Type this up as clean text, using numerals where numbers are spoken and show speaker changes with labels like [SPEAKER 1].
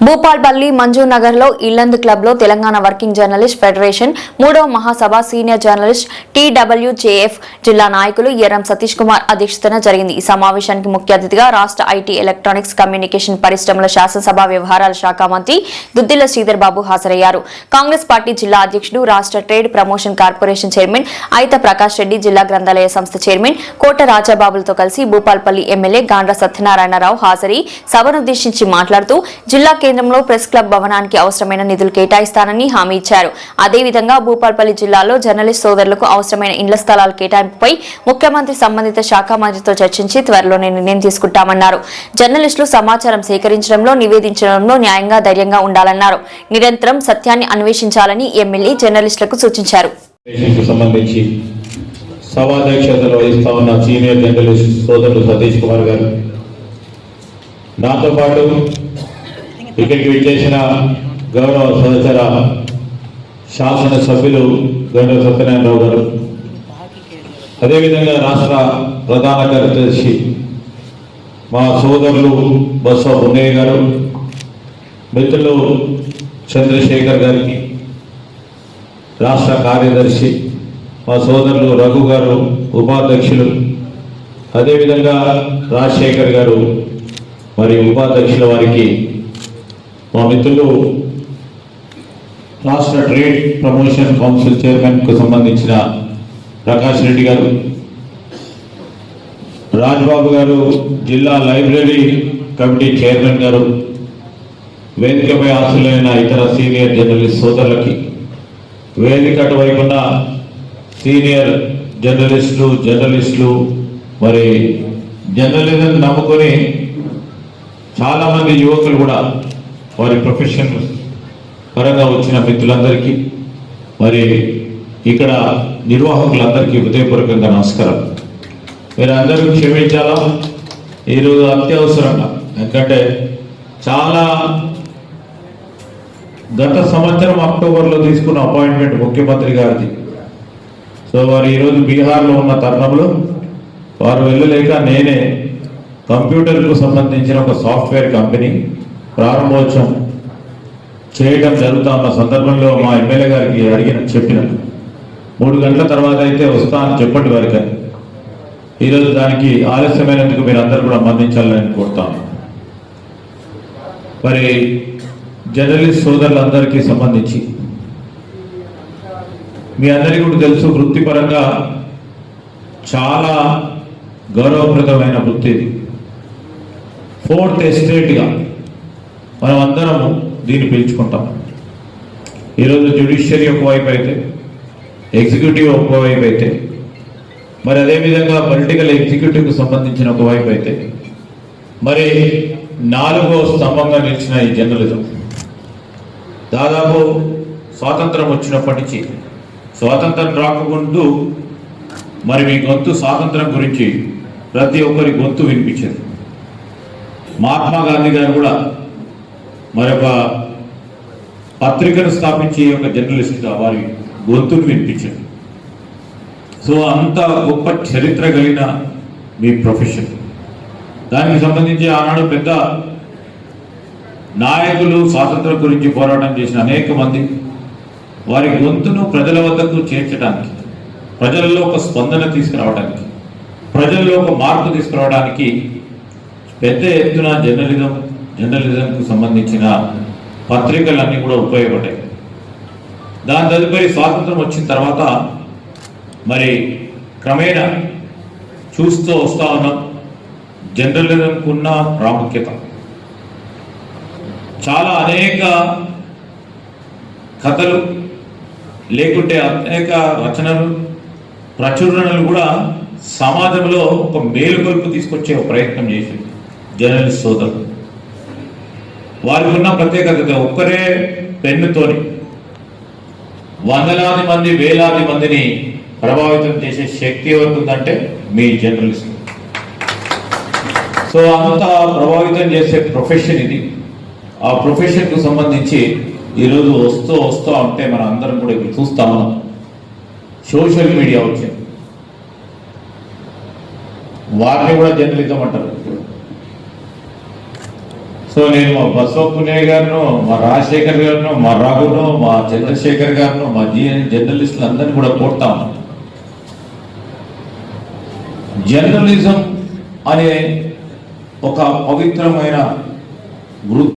[SPEAKER 1] భూపాల్పల్లి మంజూనగర్ లో ఇల్లందు క్లబ్ లో Telangana working journalist federation 3వ మహాసభ సీనియర్ జర్నలిస్ట్ టీడబ్ల్యూజేఎఫ్ జిల్లా నాయకులు ఎర్రం సతీష్ కుమార్ అధ్యక్షతన జరిగింది. ఈ సమావేశానికి ముఖ్య అతిథిగా రాష్ట్ర ఐటీ ఎలక్ట్రానిక్స్ కమ్యూనికేషన్ పరిశ్రమల శాసనసభ వ్యవహారాల శాఖ మంత్రి దుద్దిల్ల శ్రీధర్ బాబు హాజరయ్యారు. కాంగ్రెస్ పార్టీ జిల్లా అధ్యక్షుడు రాష్ట్ర ట్రేడ్ ప్రమోషన్ కార్పొరేషన్ చైర్మన్ అయిత ప్రకాష్ రెడ్డి, జిల్లా గ్రంథాలయ సంస్థ చైర్మన్ కోట రాజాబాబులతో కలిసి భూపాల్పల్లి ఎమ్మెల్యే గాండ్ర సత్యనారాయణరావు హాజరై సభనుద్దేశించి మాట్లాడుతూ జిల్లా కేంద్రంలో ప్రెస్ క్లబ్ భవనానికి అవసరమైన నిధులు కేటాయిస్తానని హామీ ఇచ్చారు. అదేవిధంగా భూపాల్పల్లి జిల్లాలో జర్నలిస్ట్ సోదరులకు అవసరమైన ఇండ్ల స్థలాల కేటాయింపుపై ముఖ్యమంత్రి సంబంధిత శాఖ మంత్రితో చర్చించి త్వరలోనే నిర్ణయం తీసుకుంటామన్నారు. జర్నలిస్టులు సమాచారం సేకరించడంలో, నివేదించడంలో న్యాయంగా, ధైర్యంగా ఉండాలన్నారు. నిరంతరం సత్యాన్ని అన్వేషించాలని ఎమ్మెల్యే జర్నలిస్టులకు సూచించారు.
[SPEAKER 2] సభాధ్యక్షతలు వహిస్తా ఉన్న సీనియర్ జర్నలిస్ట్ సోదరులు సతీష్ కుమార్ గారు, నాతో పాటు ఇక్కడికి విచ్చేసిన గౌరవ సహచర శాసనసభ్యులు గౌరవ సత్యనారాయణరావు గారు, అదేవిధంగా రాష్ట్ర ప్రధాన కార్యదర్శి మా సోదరులు బొత్స పున్నయ్య గారు, మిత్రులు చంద్రశేఖర్ గారికి, రాష్ట్ర కార్యదర్శి మా సోదరులు రఘు గారు, ఉపాధ్యక్షులు, అదేవిధంగా రాజశేఖర్ గారు మరియు ఉపాధ్యక్షుల వారికి, మా మిత్రులు రాష్ట్ర ట్రేడ్ ప్రమోషన్ కౌన్సిల్ చైర్మన్కు సంబంధించిన ప్రకాష్ రెడ్డి గారు, రాజ్బాబు గారు, జిల్లా లైబ్రరీ కమిటీ చైర్మన్ గారు, వేదికపై ఆశలైన ఇతర సీనియర్ జర్నలిస్ట్ సోదరులకి, వేదిక అటువైపున్న సీనియర్ జర్నలిస్టులు మరి జర్నలిజం నమ్ముకొని చాలామంది యువకులు కూడా వారి ప్రొఫెషన్ పరంగా వచ్చిన మిత్రులందరికీ, మరి ఇక్కడ నిర్వాహకులందరికీ హృదయపూర్వకంగా నమస్కారం. మీరు అందరూ క్షమించాలా, ఈరోజు అత్యవసరంగా, ఎందుకంటే చాలా గత సంవత్సరం అక్టోబర్లో తీసుకున్న అపాయింట్మెంట్ ముఖ్యమంత్రి గారిది. సో వారు ఈరోజు బీహార్లో ఉన్న తరుణంలో వారు వెళ్ళలేక నేనే కంప్యూటర్కు సంబంధించిన ఒక సాఫ్ట్వేర్ కంపెనీ ప్రారంభోత్సవం చేయడం జరుగుతా ఉన్న సందర్భంలో మా ఎమ్మెల్యే గారికి చెప్పిన 3 గంటల తర్వాత అయితే వస్తా అని చెప్పండి వారికి. ఈరోజు దానికి ఆలస్యమైనందుకు మీరు అందరూ కూడా మన్నించాలని కోరుతాను. మరి జర్నలిస్ట్ సోదరులందరికీ సంబంధించి మీ అందరికీ కూడా తెలుసు, వృత్తిపరంగా చాలా గౌరవప్రదమైన వృత్తి ఇది. 4th ఎస్టేట్గా మనం అందరము దీన్ని పిలుచుకుంటాం. ఈరోజు జ్యుడిషియరీ ఒకవైపు అయితే, ఎగ్జిక్యూటివ్ ఒకవైపు అయితే, మరి అదేవిధంగా పొలిటికల్ ఎగ్జిక్యూటివ్కు సంబంధించిన ఒకవైపు అయితే, మరి 4వ స్తంభంగా నిలిచిన ఈ జర్నలిజం దాదాపు స్వాతంత్రం వచ్చినప్పటి నుంచి, స్వాతంత్రం రాకముందు మరి మీ గొంతు స్వాతంత్రం గురించి ప్రతి ఒక్కరి గొంతు వినిపించేది. మహాత్మా గాంధీ గారు కూడా మరొక పత్రికను స్థాపించి ఒక జర్నలిస్ట్గా వారి గొంతును వినిపించారు. సో అంత గొప్ప చరిత్ర కలిగిన మీ ప్రొఫెషన్, దానికి సంబంధించి ఆనాడు పెద్ద నాయకులు స్వాతంత్రం గురించి పోరాటం చేసిన అనేక మంది వారి గొంతును ప్రజల వద్దకు చేర్చడానికి, ప్రజల్లో ఒక స్పందన తీసుకురావడానికి, ప్రజల్లో ఒక మార్పు తీసుకురావడానికి పెద్ద ఎత్తున జర్నలిజంకు సంబంధించిన పత్రికలన్నీ కూడా ఉపయోగపడ్డాయి. దాని తదుపరి స్వాతంత్రం వచ్చిన తర్వాత మరి క్రమేణా చూస్తూ వస్తూ ఉన్నాం జర్నలిజంకు ఉన్న ప్రాముఖ్యత. చాలా అనేక కథలు లేకుంటే అనేక రచనలు, ప్రచురణలు కూడా సమాజంలో ఒక మేలుకొల్పు తీసుకొచ్చే ఒక ప్రయత్నం చేసింది జర్నలిస్ట్ సోదరులు. వారికి ఉన్న ప్రత్యేకత, ఒక్కరే పెన్నుతోని వందలాది మంది, వేలాది మందిని ప్రభావితం చేసే శక్తి ఎవరికి ఉందంటే మీ జర్నలిస్ట్. సో అంత ప్రభావితం చేసే ప్రొఫెషన్ ఇది. ఆ ప్రొఫెషన్కు సంబంధించి ఈరోజు వస్తూ ఉంటే మనం అందరం కూడా ఇప్పుడు చూస్తా ఉన్నాం. సోషల్ మీడియా వచ్చింది, వారిని కూడా జర్నలిజం అంటారు. సో నేను మా బసవపుణ్య గారిను, మా రాజశేఖర్ గారిను, మా రఘును, మా చంద్రశేఖర్ గారిను, మా జర్నలిస్టులు అందరినీ కూడా కోరుతాము. జర్నలిజం అనే ఒక పవిత్రమైన వృత్తి